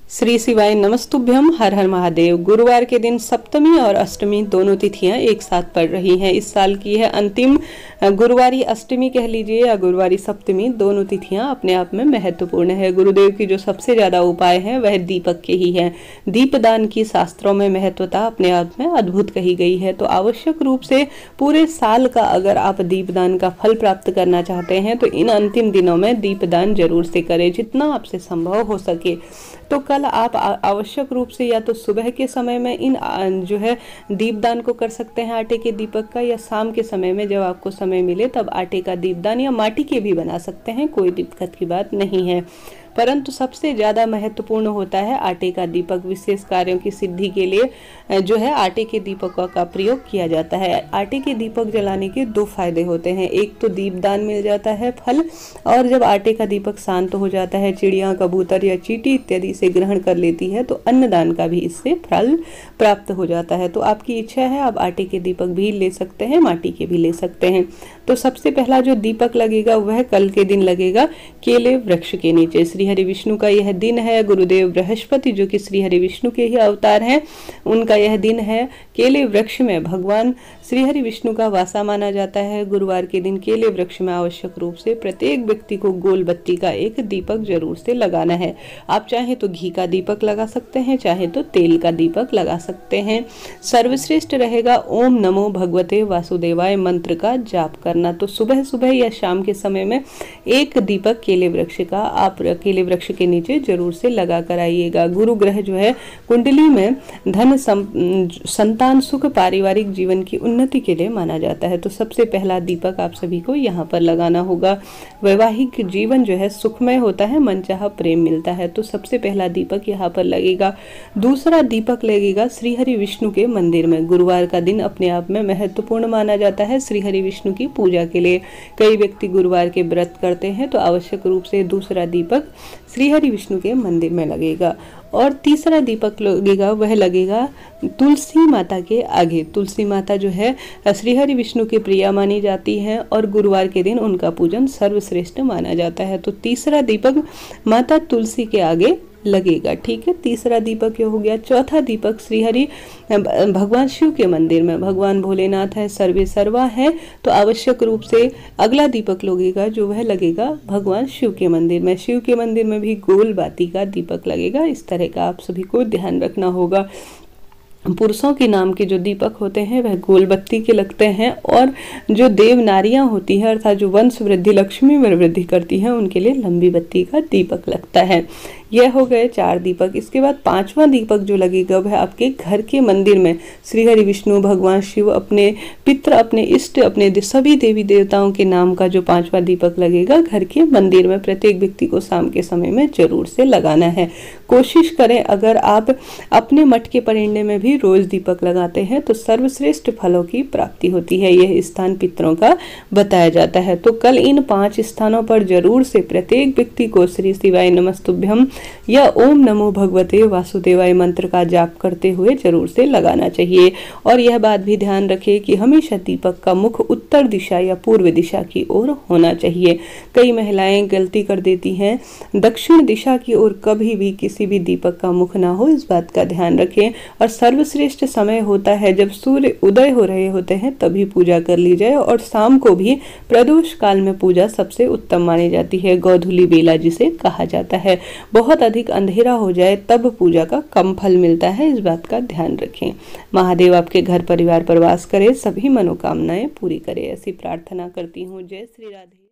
श्री शिवाय नमस्तुभ्यम। हर हर महादेव। गुरुवार के दिन सप्तमी और अष्टमी दोनों तिथियां एक साथ पड़ रही हैं। इस साल की है अंतिम गुरुवारी अष्टमी कह लीजिए या गुरुवारी सप्तमी, दोनों तिथियां अपने आप में महत्वपूर्ण है। गुरुदेव की जो सबसे ज्यादा उपाय है वह दीपक के ही है। दीपदान की शास्त्रों में महत्वता अपने आप में अद्भुत कही गई है। तो आवश्यक रूप से पूरे साल का अगर आप दीपदान का फल प्राप्त करना चाहते हैं तो इन अंतिम दिनों में दीपदान जरूर से करें, जितना आपसे संभव हो सके। तो कल आप आवश्यक रूप से या तो सुबह के समय में इन जो है दीपदान को कर सकते हैं आटे के दीपक का, या शाम के समय में जब आपको समय मिले तब आटे का दीपदान या माटी के भी बना सकते हैं, कोई दिक्कत की बात नहीं है। परंतु सबसे ज़्यादा महत्वपूर्ण होता है आटे का दीपक। विशेष कार्यों की सिद्धि के लिए जो है आटे के दीपकों का प्रयोग किया जाता है। आटे के दीपक जलाने के दो फायदे होते हैं, एक तो दीपदान मिल जाता है फल, और जब आटे का दीपक शांत हो जाता है, चिड़िया कबूतर या चींटी इत्यादि से ग्रहण कर लेती है, तो अन्नदान का भी इससे फल प्राप्त हो जाता है। तो आपकी इच्छा है आप आटे के दीपक भी ले सकते हैं, माटी के भी ले सकते हैं। तो सबसे पहला जो दीपक लगेगा वह कल के दिन लगेगा केले वृक्ष के नीचे। श्री हरि विष्णु का यह दिन है। गुरुदेव बृहस्पति जो कि श्री हरि विष्णु के ही अवतार हैं, उनका यह दिन है। केले वृक्ष में भगवान श्री हरि विष्णु का वासा माना जाता है। गुरुवार के दिन केले वृक्ष में आवश्यक रूप से प्रत्येक व्यक्ति को गोल बत्ती का एक दीपक जरूर से लगाना है। आप चाहे तो घी का दीपक लगा सकते हैं, चाहे तो तेल का दीपक लगा सकते हैं। सर्वश्रेष्ठ रहेगा ओम नमो भगवते वासुदेवाय मंत्र का जाप करना। तो सुबह सुबह या शाम के समय में एक दीपक केले वृक्ष का आप केले वृक्ष के नीचे जरूर से लगा कर आइएगा। गुरु ग्रह जो है कुंडली में धन संतान सुख पारिवारिक जीवन की उन्नति के लिए माना जाता है। तो सबसे पहला दीपक आप सभी को यहाँ पर लगाना होगा। वैवाहिक जीवन जो है सुखमय होता है, मनचाहा प्रेम मिलता है। तो सबसे पहला दीपक यहाँ पर लगेगा। दूसरा दीपक लगेगा श्री हरि विष्णु के मंदिर में। गुरुवार का दिन अपने आप में महत्वपूर्ण माना जाता है श्री हरि विष्णु की पूजा के लिए। कई व्यक्ति गुरुवार के व्रत करते हैं, तो आवश्यक रूप से दूसरा दीपक श्री हरि विष्णु के मंदिर में लगेगा। और तीसरा दीपक लगेगा वह लगेगा तुलसी माता के आगे। तुलसी माता जो है श्री हरि विष्णु की प्रिया मानी जाती हैं और गुरुवार के दिन उनका पूजन सर्वश्रेष्ठ माना जाता है। तो तीसरा दीपक माता तुलसी के आगे लगेगा। ठीक है, तीसरा दीपक ये हो गया। चौथा दीपक श्री हरि भगवान शिव के मंदिर में। भगवान भोलेनाथ है, सर्वे सर्वा है, तो आवश्यक रूप से अगला दीपक लगेगा जो वह लगेगा भगवान शिव के मंदिर में। शिव के मंदिर में भी गोल बाती का दीपक लगेगा। इस तरह का आप सभी को ध्यान रखना होगा। पुरुषों के नाम के जो दीपक होते हैं वह गोल बत्ती के लगते हैं, और जो देव नारियां होती हैं अर्थात जो वंश वृद्धि लक्ष्मी में वृद्धि करती हैं उनके लिए लंबी बत्ती का दीपक लगता है। यह हो गए 4 दीपक। इसके बाद 5वां दीपक जो लगेगा वह आपके घर के मंदिर में श्री हरि विष्णु भगवान शिव, अपने पितृ, अपने इष्ट, अपने सभी देवी देवताओं के नाम का जो 5वां दीपक लगेगा घर के मंदिर में प्रत्येक व्यक्ति को शाम के समय में जरूर से लगाना है। कोशिश करें अगर आप अपने मठ के परिंदे में भी रोज दीपक लगाते हैं तो सर्वश्रेष्ठ फलों की प्राप्ति होती है। यह स्थान पितरों का बताया जाता है। तो कल इन 5 स्थानों पर जरूर से प्रत्येक व्यक्ति को श्री शिवाय नमस्तुभ्यम या ओम नमो भगवते वासुदेवाय मंत्र का जाप करते हुए जरूर से लगाना चाहिए। और यह बात भी ध्यान रखें कि हमेशा दीपक का मुख उत्तर दिशा या पूर्व दिशा की ओर होना चाहिए। कई महिलाएं गलती कर देती हैं, दक्षिण दिशा की ओर कभी भी किसी भी दीपक का मुख ना हो, इस बात का ध्यान रखें। और सर्वश्रेष्ठ समय होता है जब सूर्य उदय हो रहे होते हैं तभी पूजा कर ली जाए, और शाम को भी प्रदोष काल में पूजा सबसे उत्तम मानी जाती है। गोधूली बेला जिसे कहा जाता है। बहुत अधिक अंधेरा हो जाए तब पूजा का कम फल मिलता है, इस बात का ध्यान रखें। महादेव आपके घर परिवार पर वास करे, सभी मनोकामनाएं पूरी करे, ऐसी प्रार्थना करती हूँ। जय श्री राधे।